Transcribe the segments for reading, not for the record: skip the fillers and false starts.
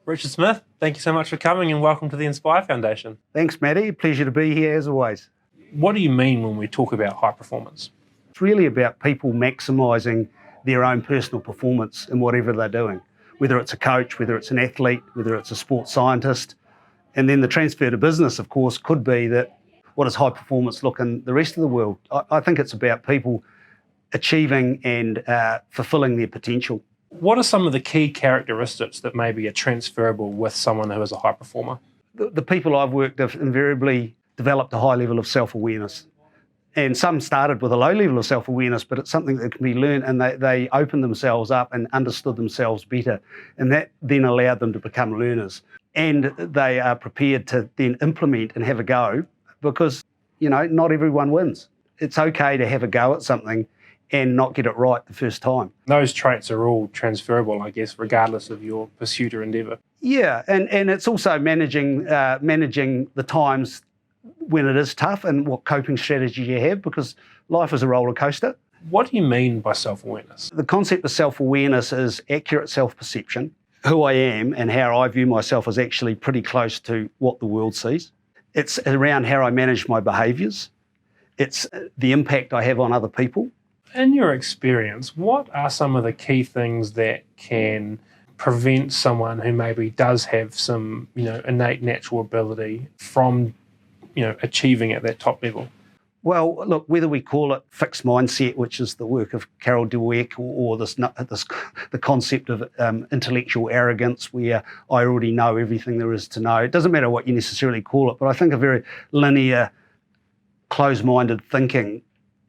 Richard Smith, thank you so much for coming and welcome to the Inspire Foundation. Thanks, Matty. Pleasure to be here as always. What do you mean when we talk about high performance? It's really about people maximising their own personal performance in whatever they're doing, whether it's a coach, whether it's an athlete, whether it's a sports scientist. And then the transfer to business, of course, could be that what does high performance look in the rest of the world? I think it's about people achieving and fulfilling their potential. What are some of the key characteristics that maybe are transferable with someone who is a high performer? The people I've worked with invariably developed a high level of self-awareness. And some started with a low level of self-awareness, but it's something that can be learned, and they opened themselves up and understood themselves better. And that then allowed them to become learners. And they are prepared to then implement and have a go because, not everyone wins. It's okay to have a go at something and not get it right the first time. Those traits are all transferable, I guess, regardless of your pursuit or endeavour. Yeah, and it's also managing the times when it is tough and what coping strategies you have, because life is a roller coaster. What do you mean by self-awareness? The concept of self-awareness is accurate self-perception. Who I am and how I view myself is actually pretty close to what the world sees. It's around how I manage my behaviours. It's the impact I have on other people. In your experience, what are some of the key things that can prevent someone who maybe does have some, innate natural ability from, achieving at that top level? Well, look, whether we call it fixed mindset, which is the work of Carol Dweck, or the concept of intellectual arrogance, where I already know everything there is to know. It doesn't matter what you necessarily call it, but I think a very linear, closed-minded thinking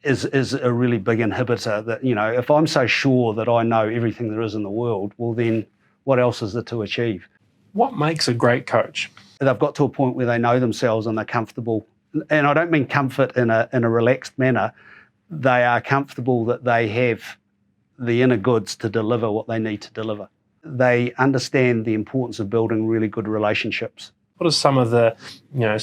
is a really big inhibitor. That, if I'm so sure that I know everything there is in the world, well then what else is there to achieve? What makes a great coach? They've got to a point where they know themselves and they're comfortable. And I don't mean comfort in a relaxed manner. They are comfortable that they have the inner goods to deliver what they need to deliver. They understand the importance of building really good relationships. What are some of the,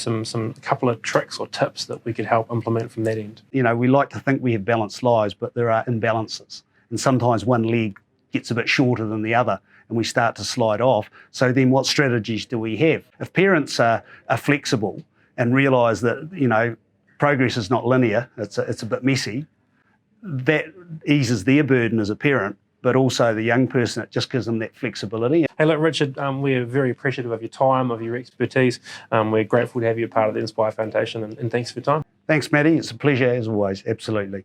some couple of tricks or tips that we could help implement from that end? We like to think we have balanced lives, but there are imbalances. And sometimes one leg gets a bit shorter than the other and we start to slide off. So then what strategies do we have? If parents are flexible and realise that, progress is not linear, it's a bit messy, that eases their burden as a parent, but also the young person, it just gives them that flexibility. Hey, look, Richard, we're very appreciative of your time, of your expertise. We're grateful to have you a part of the Inspire Foundation, and thanks for your time. Thanks, Matty. It's a pleasure as always, absolutely.